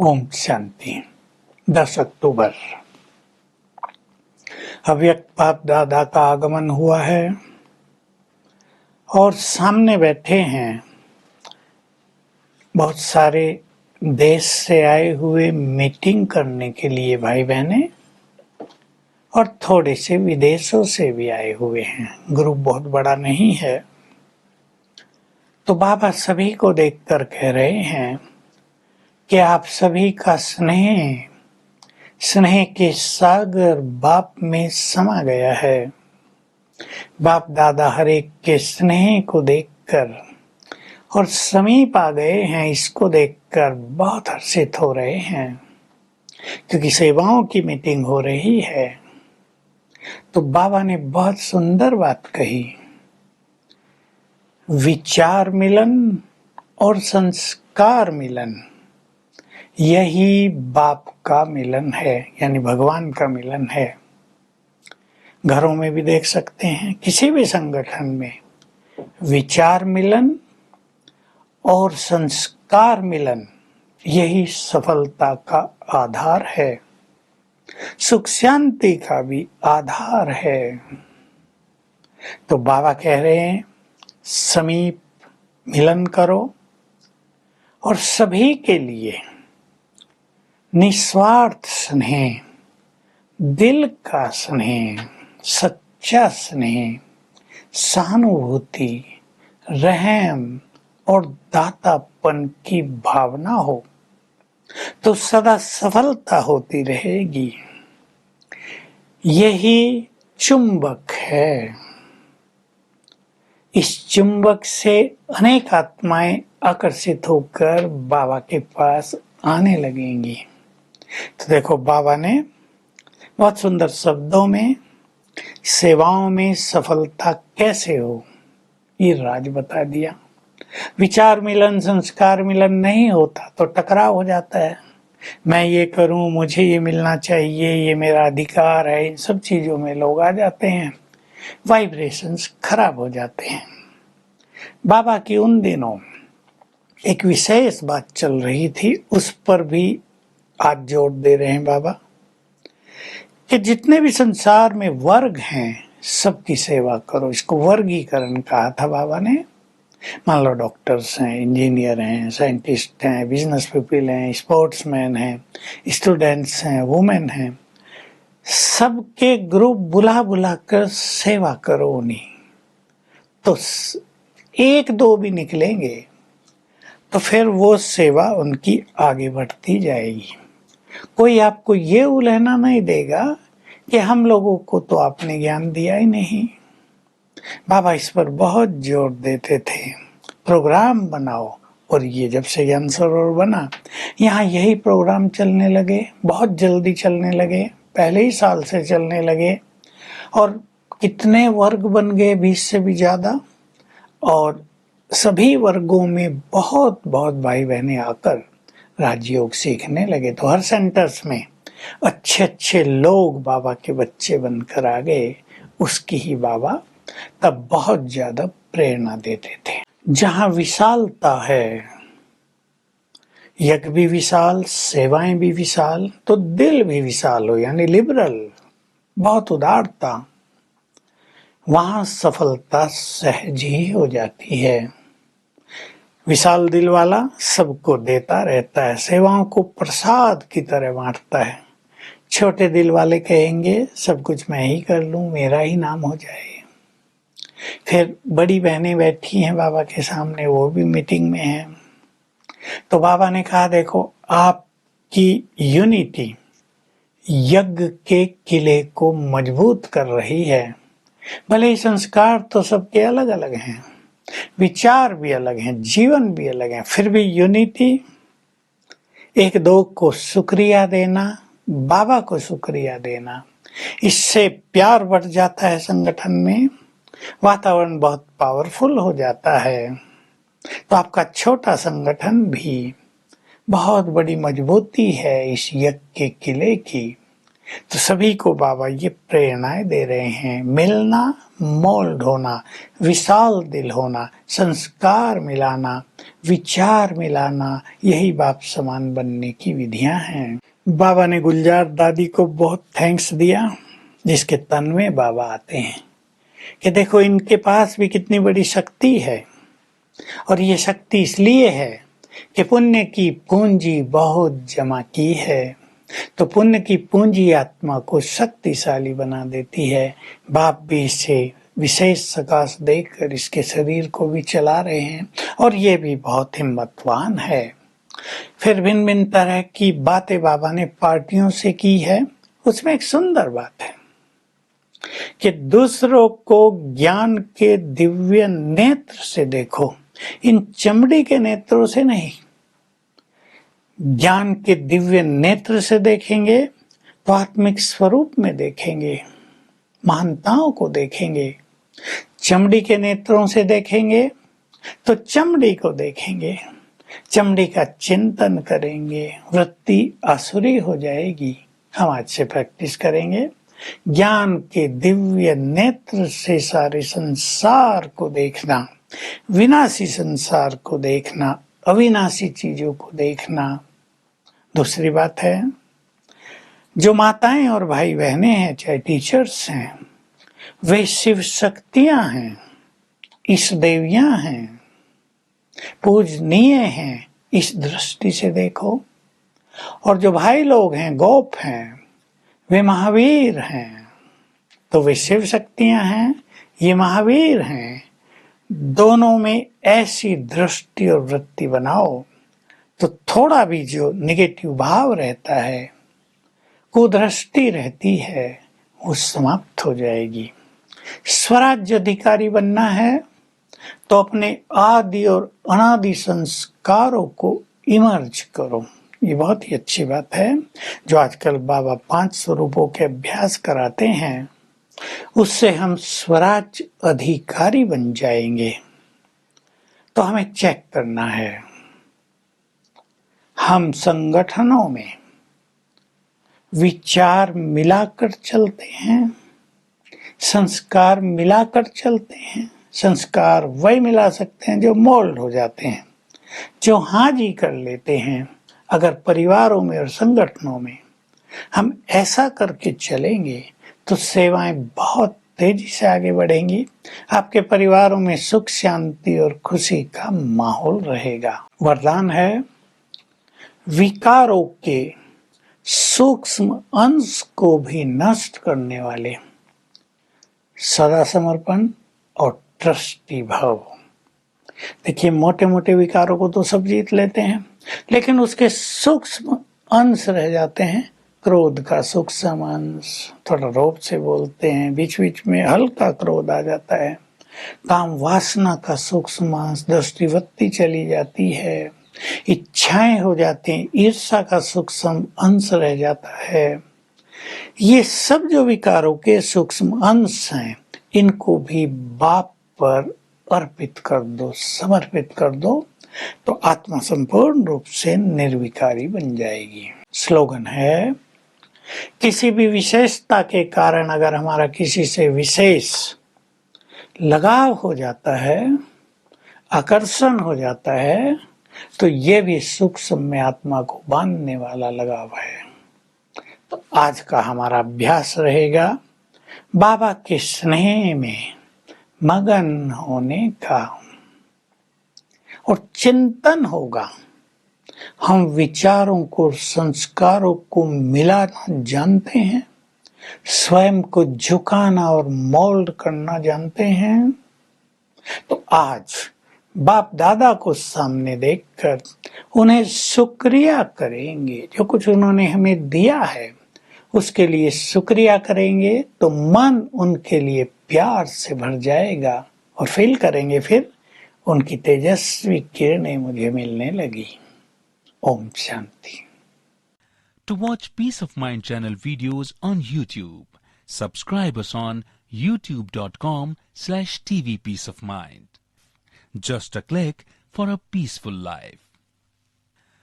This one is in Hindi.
ओम शांति। 10 अक्टूबर अव्यक्त बाप दादा का आगमन हुआ है और सामने बैठे हैं बहुत सारे देश से आए हुए मीटिंग करने के लिए भाई बहने, और थोड़े से विदेशों से भी आए हुए हैं। ग्रुप बहुत बड़ा नहीं है। तो बाबा सभी को देखकर कह रहे हैं कि आप सभी का स्नेह के सागर बाप में समा गया है। बाप दादा हर एक के स्नेह को देखकर और समीप आ गए हैं, इसको देखकर बहुत हर्षित हो रहे हैं, क्योंकि सेवाओं की मीटिंग हो रही है। तो बाबा ने बहुत सुंदर बात कही, विचार मिलन और संस्कार मिलन, यही बाप का मिलन है, यानी भगवान का मिलन है। घरों में भी देख सकते हैं, किसी भी संगठन में विचार मिलन और संस्कार मिलन, यही सफलता का आधार है, सुख शांति का भी आधार है। तो बाबा कह रहे हैं समीप मिलन करो और सभी के लिए निस्वार्थ स्नेह, दिल का स्नेह, सच्चा स्नेह, सहानुभूति, रहम और दातापन की भावना हो तो सदा सफलता होती रहेगी। यही चुंबक है। इस चुंबक से अनेक आत्माएं आकर्षित होकर बाबा के पास आने लगेंगी। तो देखो, बाबा ने बहुत सुंदर शब्दों में सेवाओं में सफलता कैसे हो ये राज बता दिया। विचार मिलन, संस्कार मिलन नहीं होता तो टकराव हो जाता है। मैं ये करूं, मुझे ये मिलना चाहिए, ये मेरा अधिकार है, इन सब चीजों में लोग आ जाते हैं, वाइब्रेशंस खराब हो जाते हैं। बाबा की उन दिनों एक विशेष बात चल रही थी, उस पर भी आज जोर दे रहे हैं बाबा कि जितने भी संसार में वर्ग हैं सबकी सेवा करो। इसको वर्गीकरण कहा था बाबा ने। मान लो डॉक्टर्स हैं, इंजीनियर हैं, साइंटिस्ट हैं, बिजनेस पीपल हैं, स्पोर्ट्समैन हैं, स्टूडेंट्स हैं, वुमेन हैं, सबके ग्रुप बुला बुला कर सेवा करो उन्हीं। तो एक दो भी निकलेंगे तो फिर वो सेवा उनकी आगे बढ़ती जाएगी। कोई आपको ये उलझना नहीं देगा कि हम लोगों को तो आपने ज्ञान दिया ही नहीं। बाबा इस पर बहुत जोर देते थे, प्रोग्राम बनाओ। और ये जब से ज्ञान सरोवर बना, यहाँ यही प्रोग्राम चलने लगे, बहुत जल्दी चलने लगे, पहले ही साल से चलने लगे। और कितने वर्ग बन गए, 20 से भी ज्यादा। और सभी वर्गों में बहुत बहुत भाई बहनें आकर राजयोग सीखने लगे। तो हर सेंटर्स में अच्छे अच्छे लोग बाबा के बच्चे बनकर आ गए। उसकी ही बाबा तब बहुत ज्यादा प्रेरणा देते थे। जहां विशालता है, यज्ञ भी विशाल, सेवाएं भी विशाल, तो दिल भी विशाल हो, यानी लिबरल, बहुत उदारता, वहां सफलता सहज ही हो जाती है। विशाल दिल वाला सबको देता रहता है, सेवाओं को प्रसाद की तरह बांटता है। छोटे दिल वाले कहेंगे सब कुछ मैं ही कर लूं, मेरा ही नाम हो जाए। फिर बड़ी बहनें बैठी हैं बाबा के सामने, वो भी मीटिंग में हैं। तो बाबा ने कहा देखो, आपकी यूनिटी यज्ञ के किले को मजबूत कर रही है। भले ही संस्कार तो सबके अलग अलग हैं, विचार भी अलग हैं, जीवन भी अलग है, फिर भी यूनिटी, एक दो को शुक्रिया देना, बाबा को शुक्रिया देना, इससे प्यार बढ़ जाता है संगठन में, वातावरण बहुत पावरफुल हो जाता है। तो आपका छोटा संगठन भी बहुत बड़ी मजबूती है इस यज्ञ के किले की। तो सभी को बाबा ये प्रेरणाएं दे रहे हैं, मिलना, मोल्ड होना, विशाल दिल होना, संस्कार मिलाना, विचार मिलाना, यही बाप समान बनने की विधियां हैं। बाबा ने गुलजार दादी को बहुत थैंक्स दिया, जिसके तन में बाबा आते हैं कि देखो इनके पास भी कितनी बड़ी शक्ति है, और ये शक्ति इसलिए है कि पुण्य की पूंजी बहुत जमा की है। तो पुण्य की पूंजी आत्मा को शक्तिशाली बना देती है। बाप भी इसे विशेष सकाश देकर इसके शरीर को भी चला रहे हैं, और ये भी बहुत हिम्मतवान है। फिर भिन्न भिन्न तरह की बातें बाबा ने पार्टियों से की है। उसमें एक सुंदर बात है कि दूसरों को ज्ञान के दिव्य नेत्र से देखो, इन चमड़ी के नेत्रों से नहीं। ज्ञान के दिव्य नेत्र से देखेंगे तो आत्मिक स्वरूप में देखेंगे, महानताओं को देखेंगे। चमड़ी के नेत्रों से देखेंगे तो चमड़ी को देखेंगे, चमड़ी का चिंतन करेंगे, वृत्ति आसुरी हो जाएगी। हम आज से प्रैक्टिस करेंगे। ज्ञान के दिव्य नेत्र से सारे संसार को देखना, विनाशी संसार को देखना, अविनाशी चीजों को देखना। दूसरी बात है, जो माताएं और भाई बहनें हैं, चाहे टीचर्स हैं, वे शिव शक्तियां हैं, इस देवियां हैं, पूजनीय हैं, इस दृष्टि से देखो। और जो भाई लोग हैं, गोप हैं, वे महावीर हैं। तो वे शिव शक्तियां हैं, ये महावीर हैं। दोनों में ऐसी दृष्टि और वृत्ति बनाओ तो थोड़ा भी जो नेगेटिव भाव रहता है, कुदृष्टि रहती है, वो समाप्त हो जाएगी। स्वराज्य अधिकारी बनना है तो अपने आदि और अनादि संस्कारों को इमर्ज करो। ये बहुत ही अच्छी बात है जो आजकल बाबा 5 स्वरूपों के अभ्यास कराते हैं। उससे हम स्वराज्य अधिकारी बन जाएंगे। तो हमें चेक करना है, हम संगठनों में विचार मिलाकर चलते हैं, संस्कार मिलाकर चलते हैं। संस्कार वही मिला सकते हैं जो मोल्ड हो जाते हैं, जो हाँ जी कर लेते हैं। अगर परिवारों में और संगठनों में हम ऐसा करके चलेंगे तो सेवाएं बहुत तेजी से आगे बढ़ेंगी। आपके परिवारों में सुख, शांति और खुशी का माहौल रहेगा। वरदान है, विकारों के सूक्ष्म अंश को भी नष्ट करने वाले सदा समर्पण और ट्रस्टी भाव। देखिए, मोटे मोटे विकारों को तो सब जीत लेते हैं, लेकिन उसके सूक्ष्म अंश रह जाते हैं। क्रोध का सूक्ष्म अंश, थोड़ा रोब से बोलते हैं, बीच बीच में हल्का क्रोध आ जाता है। काम वासना का सूक्ष्म अंश, दृष्टिवृत्ति चली जाती है, इच्छाएं हो जाती हैं, ईर्ष्या का सूक्ष्म अंश रह जाता है। ये सब जो विकारों के सूक्ष्म अंश हैं, इनको भी बाप पर अर्पित कर दो, समर्पित कर दो, तो आत्मा संपूर्ण रूप से निर्विकारी बन जाएगी। स्लोगन है, किसी भी विशेषता के कारण अगर हमारा किसी से विशेष लगाव हो जाता है, आकर्षण हो जाता है, तो ये भी सूक्ष्म में आत्मा को बांधने वाला लगाव है। तो आज का हमारा अभ्यास रहेगा बाबा के स्नेह में मगन होने का, और चिंतन होगा। हम विचारों को, संस्कारों को मिलाना जानते हैं, स्वयं को झुकाना और मोल्ड करना जानते हैं। तो आज बाप दादा को सामने देखकर उन्हें शुक्रिया करेंगे। जो कुछ उन्होंने हमें दिया है उसके लिए शुक्रिया करेंगे, तो मन उनके लिए प्यार से भर जाएगा और फील करेंगे, फिर उनकी तेजस्वी किरणें मुझे मिलने लगी। Om Shanti. To watch Peace of Mind channel videos on YouTube, subscribe us on youtube.com/tvpeaceofmind. Just a click for a peaceful life.